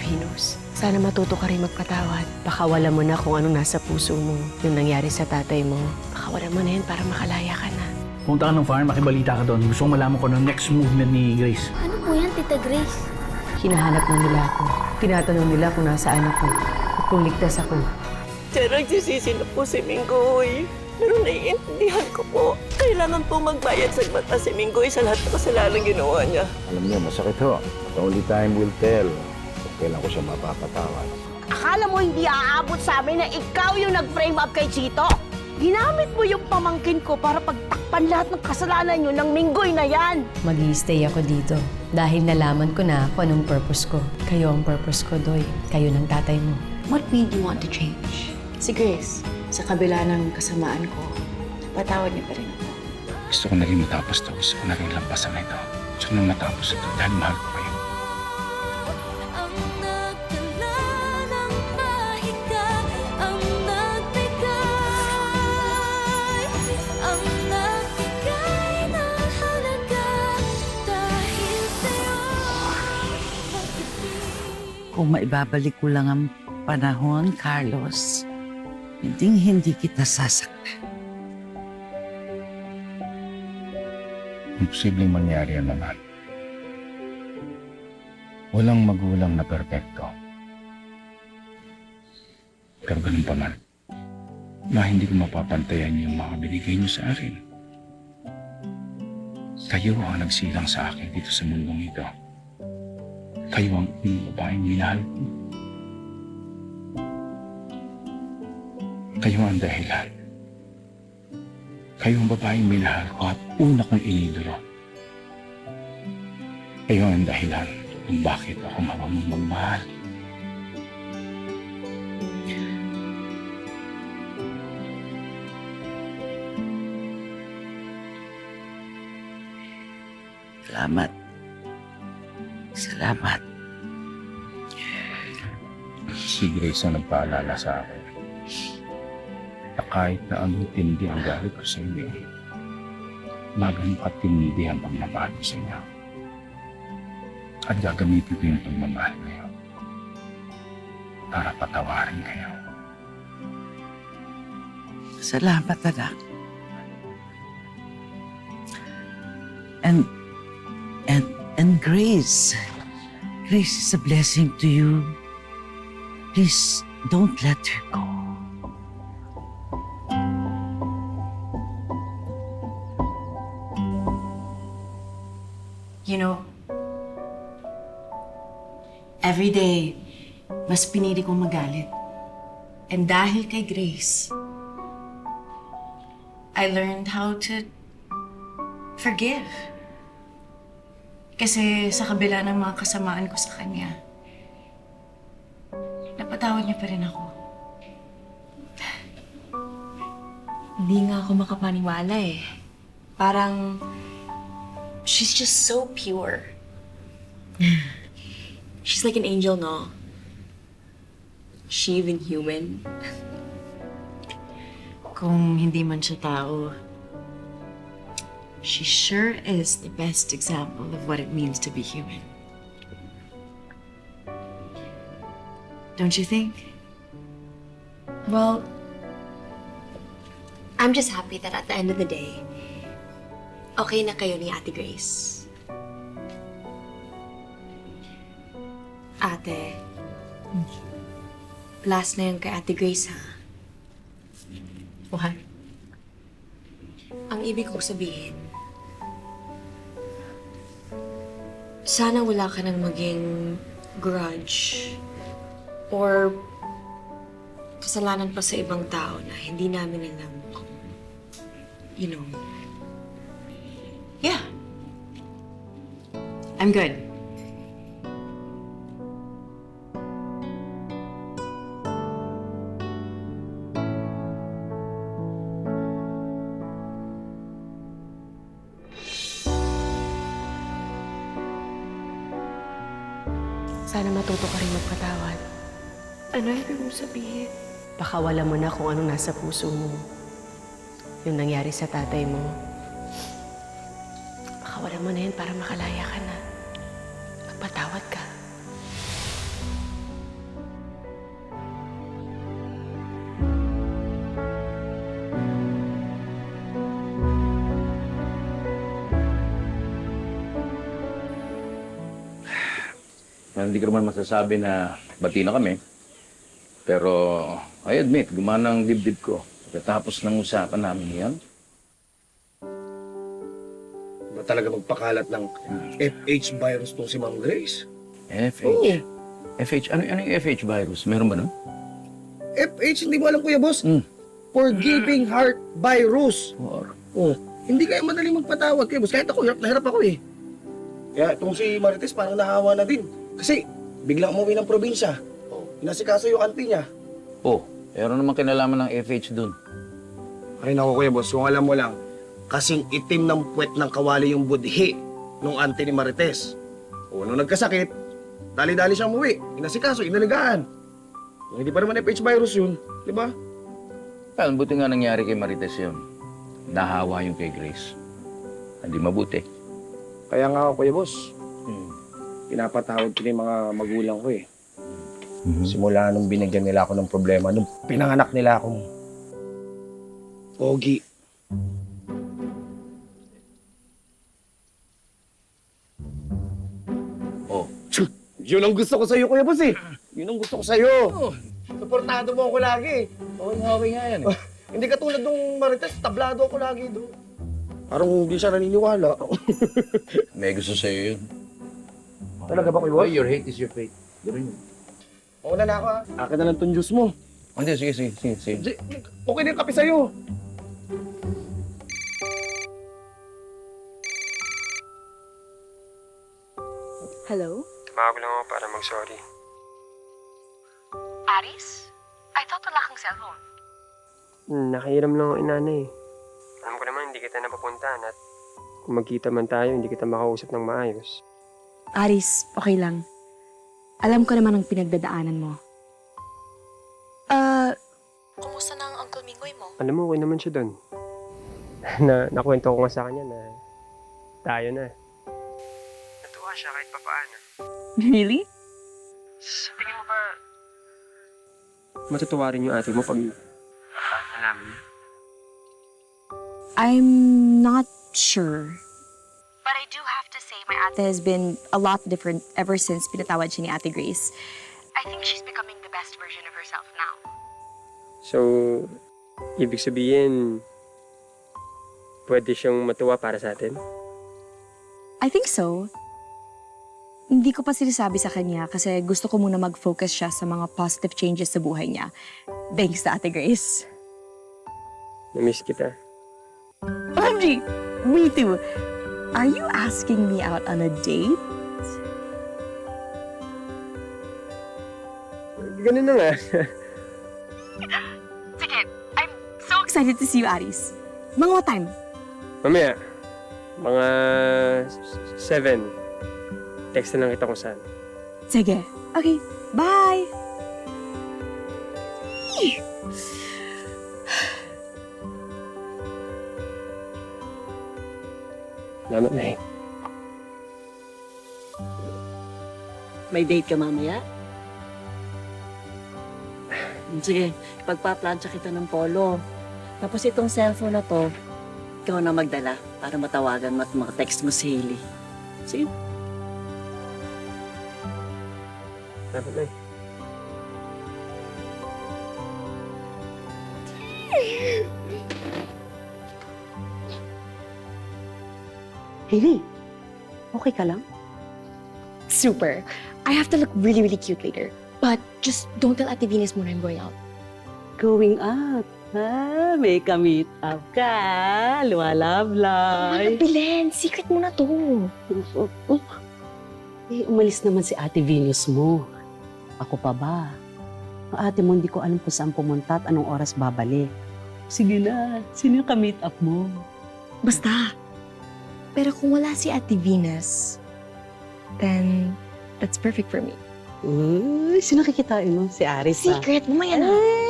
Venus. Sana matuto ka rin magpatawad. Baka wala mo na kung anong nasa puso mo. Yung nangyari sa tatay mo. Baka wala mo na yun para makalaya ka na. Punta ka ng farm, makibalita ka doon. Gusto kong malaman ko ng next movement ni Grace. Ano po yan, Tita Grace? Hinahanap na nila ako. Tinatanong nila kung nasaan ako. At kung ligtas ako. Sir, nagsisisi na po si Minggoy. Pero naiintindihan ko po. Kailangan po magbayad sa mata si Minggoy sa lahat ng kasalanan ginawa niya. Alam niyo, masakit ho. The only time will tell kung kailan ko siya mapapatawad. Akala mo hindi aabot sa amin na ikaw yung nag-frame up kay Chito? Ginamit mo yung pamangkin ko para pagtakpan lahat ng kasalanan nyo ng Minggoy na yan. Mag-i-stay ako dito. Dahil nalaman ko na kung anong purpose ko. Kayo ang purpose ko, Doy. Kayo ng tatay mo. What made you want to change? Si Grace, sa kabila ng kasamaan ko, patawad niya pa rin ako. Gusto ko na rin matapos to. Gusto ko na rin lampasan na ito. Gusto ko na matapos ito dahil mahal ko kayo. Kung maibabalik ko lang ang panahon, Carlos, hindi kita sasaktan. Imposibleng mangyari yan naman. Walang magulang na perpekto. Pero ganun pa man, na hindi ko mapapantayan yung mga binigay niyo sa akin. Kayo ang nagsilang sa akin dito sa mundong ito. Kayo ang babaeng minahal ko. Kayo ang dahilan. Kayo ang babaeng minahal ko at una kong inidolo. Kayo ang dahilan kung bakit ako marunong magmahal. Salamat. Salamat. Si Grace ang nagpaalala sa akin na kahit na anong tindi ang galit ko sa inyo, magang katindi ang pagmamahal ko sa inyo. At gagamitin ko yung pagmamahal kayo para patawarin kayo. Salamat, anak. And Grace. Grace is a blessing to you. Please, don't let her go. You know, every day, mas pinili kong magalit. And dahil kay Grace, I learned how to forgive. Kasi sa kabila ng mga kasamaan ko sa kanya, napatawad niya pa rin ako. Hindi nga ako makapaniwala eh. Parang, she's just so pure. She's like an angel, no? She even human? Kung hindi man siya tao, she sure is the best example of what it means to be human. Don't you think? Well, I'm just happy that at the end of the day, okay na kayo ni Ate Grace. Ate, last na yun kay Ate Grace, ha? What? Ang ibig kong sabihin, sana wala ka nang maging grudge or kasalanan pa sa ibang tao na hindi namin alam kung, you know. Yeah. I'm good. Sana matuto ka rin magpatawad. Ano ibig mong sabihin? Baka wala mo na kung anong nasa puso mo. Yung nangyari sa tatay mo. Baka wala mo na yun para makalaya ka na. Magpatawad ka. Hindi ko naman masasabi na bati na kami. Pero I admit, gumana ang dibdib ko. Pagkatapos ng usapan namin yan. Ba talaga magpakalat ng FH virus tong si Ma'am Grace? FH? FH? Ano yung FH virus? Meron ba nun? FH, hindi mo alam, Kuya Boss? Mm. Forgiving Heart Virus. Or, Hindi kaya madali magpatawad, Kuya Boss. Kahit ako, hirap na hirap ako eh. Kaya itong si Marites parang nahawa na din. Kasi biglang umuwi ng probinsya. Inasikaso yung auntie niya. meron naman kinalaman ng FH dun. Ay naku, Kuya Boss, kung alam mo lang, kasing itim ng puwet ng kawali yung budhi nung auntie ni Marites. Nung nagkasakit, dali-dali siyang umuwi. Inasikaso, inaligaan. Kung hindi pa naman FH virus yun, di ba? Well, buti nga nangyari kay Marites yun. Nahawa yung kay Grace. Hindi mabuti. Kaya nga ako, Kuya Boss, pinapatawad ko yung mga magulang ko eh. Simula nung binigyan nila ako ng problema, nung pinanganak nila akong pogi. Yun ang gusto ko sa'yo, Kuya Boss eh. Yun ang gusto ko sa'yo. Suportado mo ako lagi. Okay nga yan eh. Hindi katulad nung Marites, tablado ako lagi doon. Parang hindi siya naniniwala. May gusto sa'yo yun. Talaga ba, Kuya Boss? Your hate is your fate. Gawin mo. Una na ako, akin na lang itong juice mo. Hindi, sige. Okay na yung kape sa'yo. Hello? Tumawag lang ako para mag-sorry. Aris? I thought wala kang cellphone. Nakahiram lang ako inanay. Alam ko naman hindi kita napapuntahan at kung magkita man tayo, hindi kita makausap ng maayos. Aris, okay lang. Alam ko naman ang pinagdadaanan mo. Kumusta na ang Uncle Mingoy mo? Alam mo, okay naman siya doon. Nakwento ko nga sa kanya na tayo na. Natuwa siya kahit papaano. Really? Sa tingin mo ba, matutuwa rin yung ate mo pag alam niya? I'm not sure. But I do have to say, my ate has been a lot different ever since pinatawad siya ni Ate Grace. I think she's becoming the best version of herself now. So, ibig sabihin, pwede siyang matuwa para sa atin? I think so. Hindi ko pa sinasabi sa kanya kasi gusto ko muna mag-focus siya sa mga positive changes sa buhay niya. Thanks to Ate Grace. Namiss kita. OMG! Me too! Are you asking me out on a date? Ganun na nga. Sige, I'm so excited to see you, Aris. Mga what time? Mamaya, mga 7. Text na lang kita kung saan. Sige. Okay, bye! Salamat na eh. May date ka mamaya? Sige, pagpaplansya kita ng polo. Tapos itong cellphone na to, ikaw na magdala para matawagan mo at makatext mo si Hailey. Sige. Salamat na eh. Hailey, okay ka lang? Super. I have to look really, really cute later. But just don't tell Ate Venus muna I'm going out. Going out? Ha? May ka-meet up ka? Lumalab-lay. Bilen, secret muna to. Umalis naman si Ate Venus mo. Ako pa ba? Ang ate mo, hindi ko alam kung saan pumunta at anong oras babalik. Sige na, sino yung ka-meet up mo? Basta. Pero kung wala si Ate Venus, then that's perfect for me. Uy, sino kikitain mo? Si Aris, Secret, mamaya na. Ay,